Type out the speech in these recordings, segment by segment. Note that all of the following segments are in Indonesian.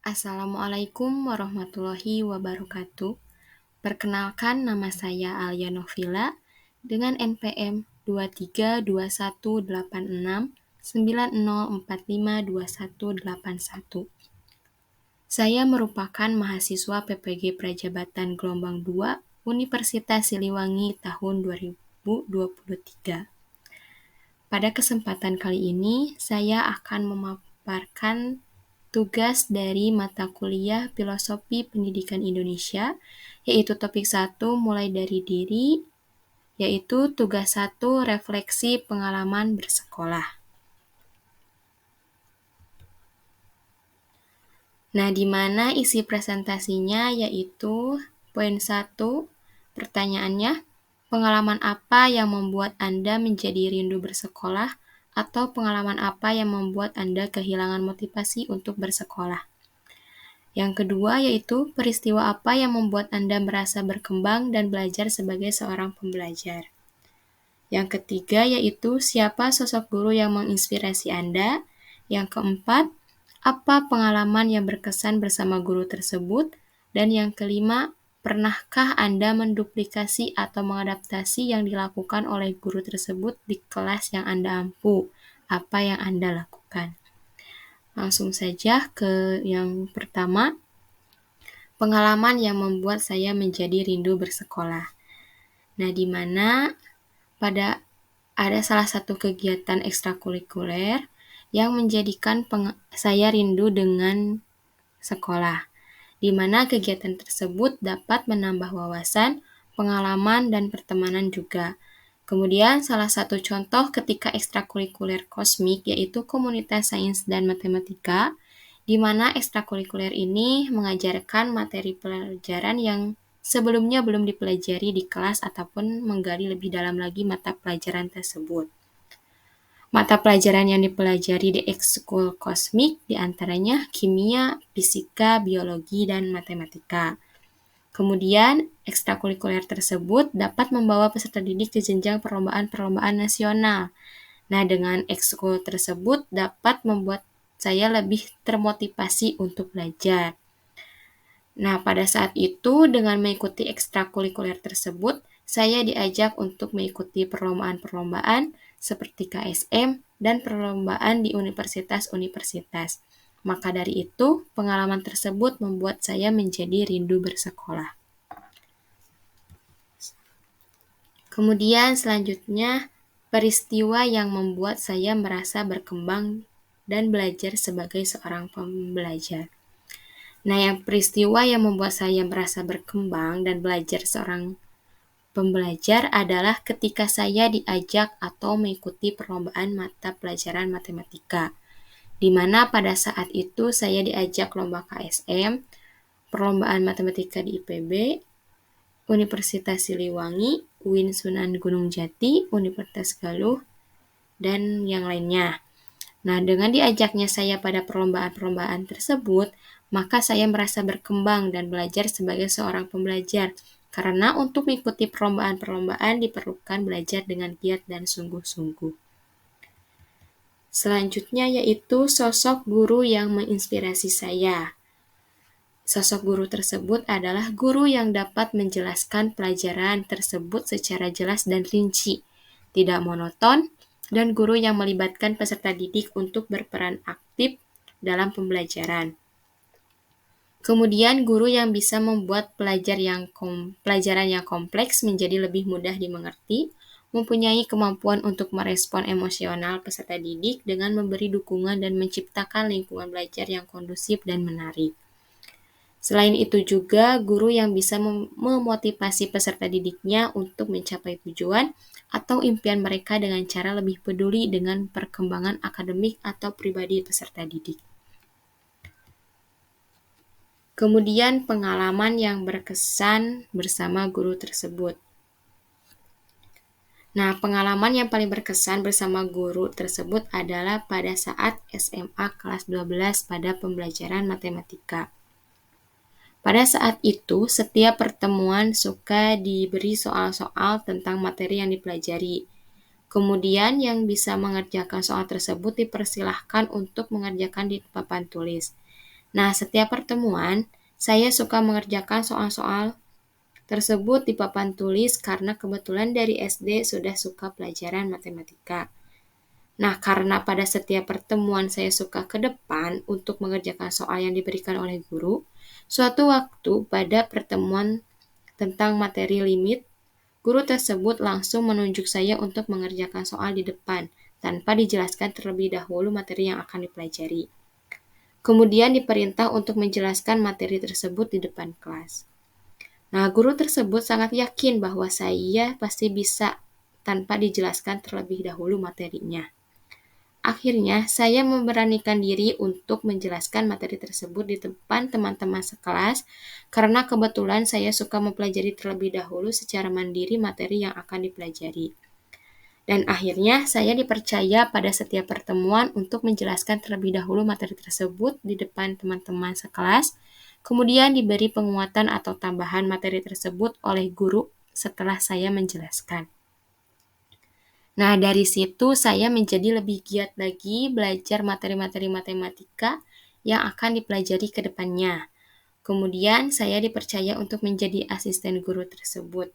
Assalamualaikum warahmatullahi wabarakatuh. Perkenalkan, nama saya Alia Novila dengan NPM 2386900452181. Saya merupakan mahasiswa PPG Prajabatan Gelombang 2 Universitas Siliwangi tahun 2023. Pada kesempatan kali ini, saya akan memaparkan tugas dari mata kuliah Filosofi Pendidikan Indonesia, yaitu topik 1 mulai dari diri, yaitu tugas 1 refleksi pengalaman bersekolah. Nah, di mana isi presentasinya yaitu poin 1, pertanyaannya, pengalaman apa yang membuat Anda menjadi rindu bersekolah atau pengalaman apa yang membuat Anda kehilangan motivasi untuk bersekolah? Yang kedua yaitu peristiwa apa yang membuat Anda merasa berkembang dan belajar sebagai seorang pembelajar. Yang ketiga yaitu siapa sosok guru yang menginspirasi Anda. Yang keempat, apa pengalaman yang berkesan bersama guru tersebut. Dan yang kelima, pernahkah Anda menduplikasi atau mengadaptasi yang dilakukan oleh guru tersebut di kelas yang Anda ampu? Apa yang Anda lakukan? Langsung saja ke yang pertama, pengalaman yang membuat saya menjadi rindu bersekolah. Nah, di mana ada salah satu kegiatan ekstrakurikuler yang menjadikan saya rindu dengan sekolah, di mana kegiatan tersebut dapat menambah wawasan, pengalaman, dan pertemanan juga. Kemudian salah satu contoh ketika ekstrakurikuler kosmik yaitu komunitas sains dan matematika, di mana ekstrakurikuler ini mengajarkan materi pelajaran yang sebelumnya belum dipelajari di kelas ataupun menggali lebih dalam lagi mata pelajaran tersebut. Mata pelajaran yang dipelajari di ekskul kosmik diantaranya kimia, fisika, biologi, dan matematika. Kemudian, ekstrakurikuler tersebut dapat membawa peserta didik ke jenjang perlombaan-perlombaan nasional. Nah, dengan ekskul tersebut dapat membuat saya lebih termotivasi untuk belajar. Nah, pada saat itu dengan mengikuti ekstrakurikuler tersebut, saya diajak untuk mengikuti perlombaan-perlombaan seperti KSM dan perlombaan di universitas-universitas. Maka dari itu, pengalaman tersebut membuat saya menjadi rindu bersekolah. Kemudian selanjutnya, peristiwa yang membuat saya merasa berkembang dan belajar sebagai seorang pembelajar. Nah, yang peristiwa yang membuat saya merasa berkembang dan belajar seorang pembelajar adalah ketika saya diajak atau mengikuti perlombaan mata pelajaran matematika, di mana pada saat itu saya diajak lomba KSM, perlombaan matematika di IPB, Universitas Siliwangi, UIN Sunan Gunung Jati, Universitas Galuh, dan yang lainnya. Nah, dengan diajaknya saya pada perlombaan-perlombaan tersebut, maka saya merasa berkembang dan belajar sebagai seorang pembelajar. Karena untuk mengikuti perlombaan-perlombaan diperlukan belajar dengan giat dan sungguh-sungguh. Selanjutnya yaitu sosok guru yang menginspirasi saya. Sosok guru tersebut adalah guru yang dapat menjelaskan pelajaran tersebut secara jelas dan rinci, tidak monoton, dan guru yang melibatkan peserta didik untuk berperan aktif dalam pembelajaran. Kemudian guru yang bisa membuat pelajaran yang kompleks menjadi lebih mudah dimengerti, mempunyai kemampuan untuk merespon emosional peserta didik dengan memberi dukungan dan menciptakan lingkungan belajar yang kondusif dan menarik. Selain itu juga guru yang bisa memotivasi peserta didiknya untuk mencapai tujuan atau impian mereka dengan cara lebih peduli dengan perkembangan akademik atau pribadi peserta didik. Kemudian pengalaman yang berkesan bersama guru tersebut. Nah, pengalaman yang paling berkesan bersama guru tersebut adalah pada saat SMA kelas 12 pada pembelajaran matematika. Pada saat itu, setiap pertemuan suka diberi soal-soal tentang materi yang dipelajari. Kemudian yang bisa mengerjakan soal tersebut dipersilahkan untuk mengerjakan di papan tulis. Nah, setiap pertemuan, saya suka mengerjakan soal-soal tersebut di papan tulis karena kebetulan dari SD sudah suka pelajaran matematika. Nah, karena pada setiap pertemuan saya suka ke depan untuk mengerjakan soal yang diberikan oleh guru, suatu waktu pada pertemuan tentang materi limit, guru tersebut langsung menunjuk saya untuk mengerjakan soal di depan, tanpa dijelaskan terlebih dahulu materi yang akan dipelajari. Kemudian diperintah untuk menjelaskan materi tersebut di depan kelas. Nah, guru tersebut sangat yakin bahwa saya pasti bisa tanpa dijelaskan terlebih dahulu materinya. Akhirnya, saya memberanikan diri untuk menjelaskan materi tersebut di depan teman-teman sekelas karena kebetulan saya suka mempelajari terlebih dahulu secara mandiri materi yang akan dipelajari. Dan akhirnya, saya dipercaya pada setiap pertemuan untuk menjelaskan terlebih dahulu materi tersebut di depan teman-teman sekelas, kemudian diberi penguatan atau tambahan materi tersebut oleh guru setelah saya menjelaskan. Nah, dari situ saya menjadi lebih giat lagi belajar materi-materi matematika yang akan dipelajari ke depannya. Kemudian saya dipercaya untuk menjadi asisten guru tersebut.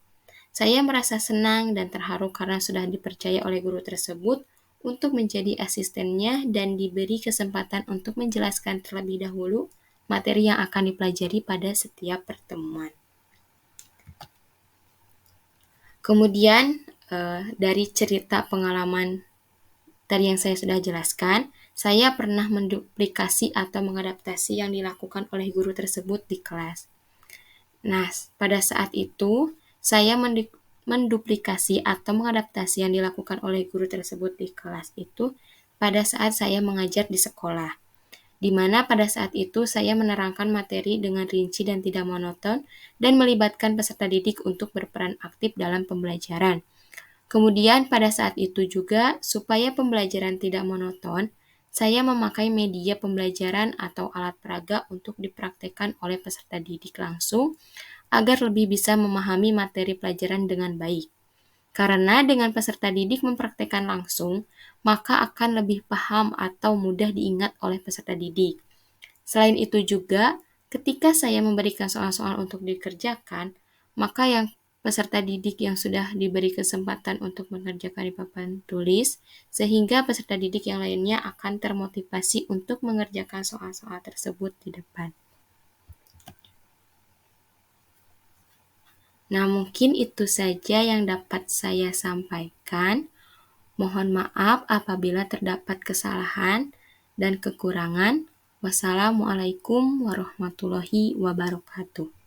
Saya merasa senang dan terharu karena sudah dipercaya oleh guru tersebut untuk menjadi asistennya dan diberi kesempatan untuk menjelaskan terlebih dahulu materi yang akan dipelajari pada setiap pertemuan. Kemudian dari cerita pengalaman tadi yang saya sudah jelaskan, saya pernah menduplikasi atau mengadaptasi yang dilakukan oleh guru tersebut di kelas. Nah, pada saat itu, saya menduplikasi atau mengadaptasi yang dilakukan oleh guru tersebut di kelas itu pada saat saya mengajar di sekolah, di mana pada saat itu saya menerangkan materi dengan rinci dan tidak monoton dan melibatkan peserta didik untuk berperan aktif dalam pembelajaran. Kemudian pada saat itu juga, supaya pembelajaran tidak monoton, saya memakai media pembelajaran atau alat peraga untuk dipraktekkan oleh peserta didik langsung agar lebih bisa memahami materi pelajaran dengan baik. Karena dengan peserta didik mempraktekkan langsung, maka akan lebih paham atau mudah diingat oleh peserta didik. Selain itu juga, ketika saya memberikan soal-soal untuk dikerjakan, maka yang peserta didik yang sudah diberi kesempatan untuk mengerjakan di papan tulis, sehingga peserta didik yang lainnya akan termotivasi untuk mengerjakan soal-soal tersebut di depan. Nah, mungkin itu saja yang dapat saya sampaikan. Mohon maaf apabila terdapat kesalahan dan kekurangan. Wassalamualaikum warahmatullahi wabarakatuh.